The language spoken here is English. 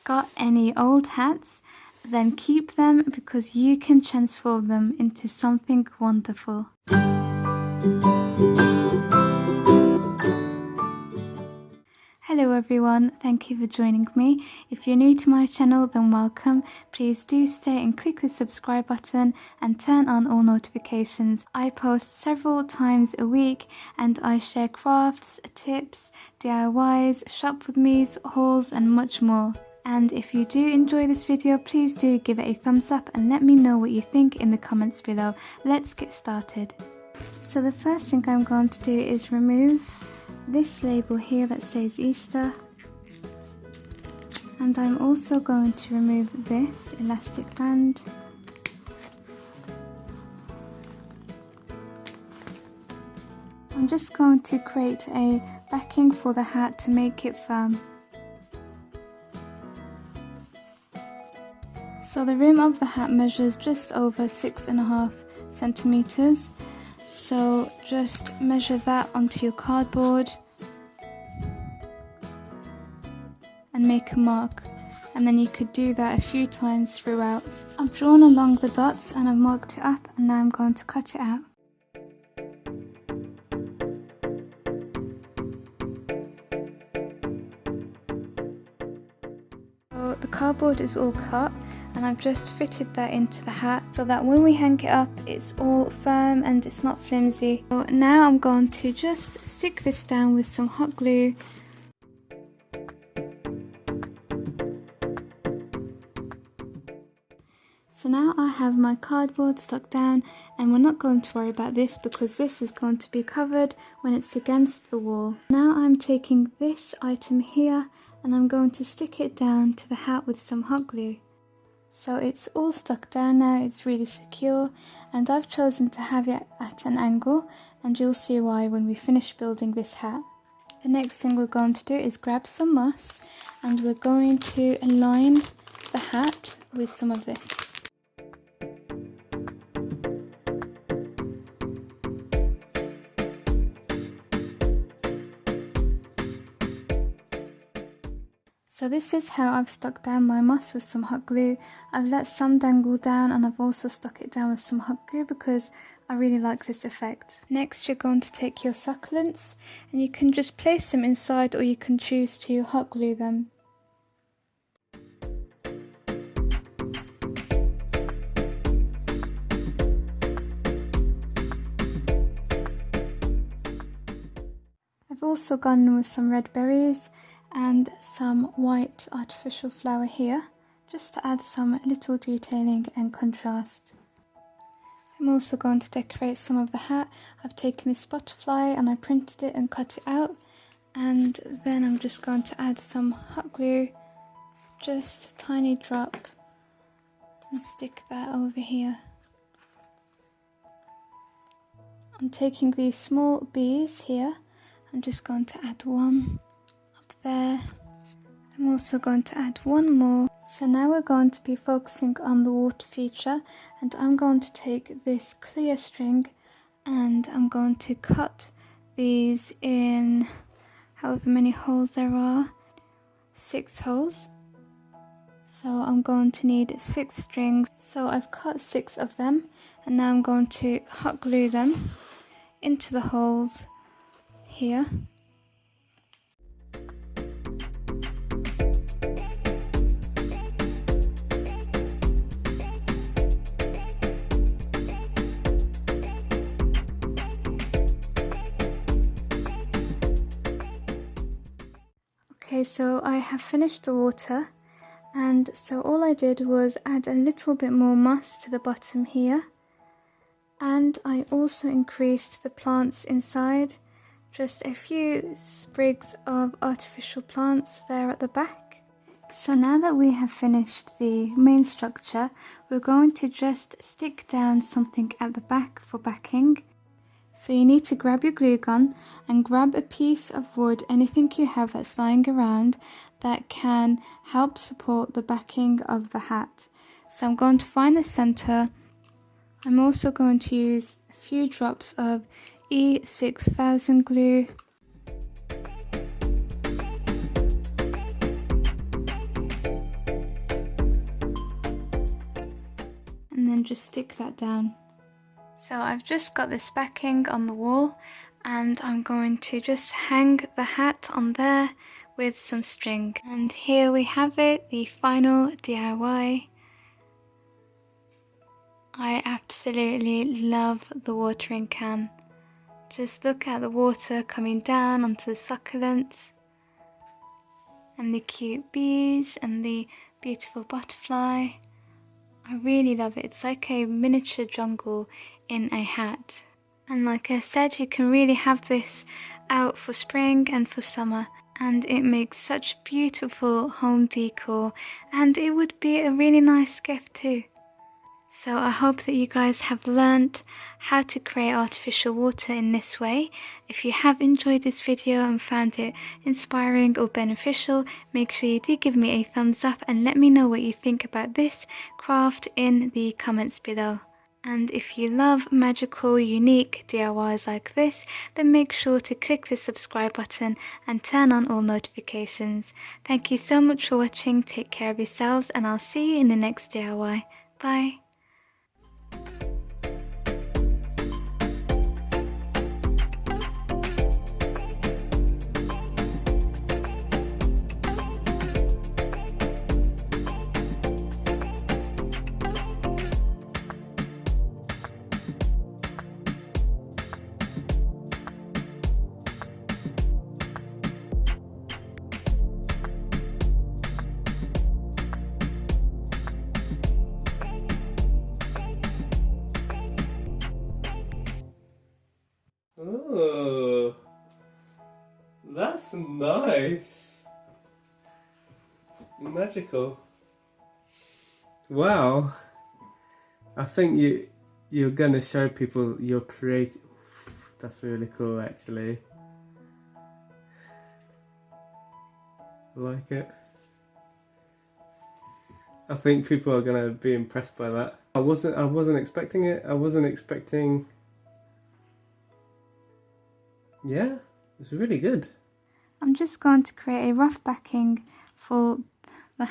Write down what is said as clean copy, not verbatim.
got any old hats, then keep them because you can transform them into something wonderful. Hello everyone, thank you for joining me. If you're new to my channel, then welcome. Please do stay and click the subscribe button and turn on all notifications. I post several times a week and I share crafts, tips, DIYs, shop with me's, hauls and much more. And if you do enjoy this video, please do give it a thumbs up and let me know what you think in the comments below. Let's get started. So the first thing I'm going to do is remove this label here that says Easter, and I'm also going to remove this elastic band. I'm just going to create a backing for the hat to make it firm. So the rim of the hat measures just over 6.5 centimeters. So just measure that onto your cardboard and make a mark, and then you could do that a few times throughout. I've drawn along the dots and I've marked it up, and now I'm going to cut it out. So the cardboard is all cut, and I've just fitted that into the hat so that when we hang it up it's all firm and it's not flimsy. So now I'm going to just stick this down with some hot glue. So now I have my cardboard stuck down, and we're not going to worry about this because this is going to be covered when it's against the wall. Now I'm taking this item here and I'm going to stick it down to the hat with some hot glue. So it's all stuck down now, it's really secure, and I've chosen to have it at an angle, and you'll see why when we finish building this hat. The next thing we're going to do is grab some moss, and we're going to align the hat with some of this. So this is how I've stuck down my moss with some hot glue. I've let some dangle down, and I've also stuck it down with some hot glue because I really like this effect. Next you're going to take your succulents, and you can just place them inside, or you can choose to hot glue them. I've also gone in with some red berries and some white artificial flower here, just to add some little detailing and contrast. I'm also going to decorate some of the hat. I've taken this butterfly and I printed it and cut it out, and then I'm just going to add some hot glue, just a tiny drop, and stick that over here. I'm taking these small bees here. I'm just going to add one there. I'm also going to add one more. So now we're going to be focusing on the water feature, and I'm going to take this clear string and I'm going to cut these in however many holes there are, 6 holes. So I'm going to need 6 strings. So I've cut 6 of them, and now I'm going to hot glue them into the holes here. Okay, so I have finished the water, and so all I did was add a little bit more moss to the bottom here, and I also increased the plants inside, just a few sprigs of artificial plants there at the back. So now that we have finished the main structure, we're going to just stick down something at the back for backing. So you need to grab your glue gun and grab a piece of wood, anything you have that's lying around that can help support the backing of the hat. So I'm going to find the center. I'm also going to use a few drops of E6000 glue. just stick that down. So I've just got this backing on the wall, and I'm going to just hang the hat on there with some string. And here we have it, the final DIY. I absolutely love the watering can. Just look at the water coming down onto the succulents, and the cute bees and the beautiful butterfly. I really love it. It's like a miniature jungle in a hat. And like I said, you can really have this out for spring and for summer, and it makes such beautiful home decor, and it would be a really nice gift too. So I hope that you guys have learnt how to create artificial water in this way. If you have enjoyed this video and found it inspiring or beneficial, make sure you do give me a thumbs up and let me know what you think about this craft in the comments below. And if you love magical, unique DIYs like this, then make sure to click the subscribe button and turn on all notifications. Thank you so much for watching, take care of yourselves, and I'll see you in the next DIY. Bye! Oh, that's nice. Magical. Wow. I think you're gonna show people your creative. That's really cool, actually. I like it. I think people are gonna be impressed by that. I wasn't expecting it. I wasn't expecting. Yeah, it's really good. I'm just going to create a rough backing for the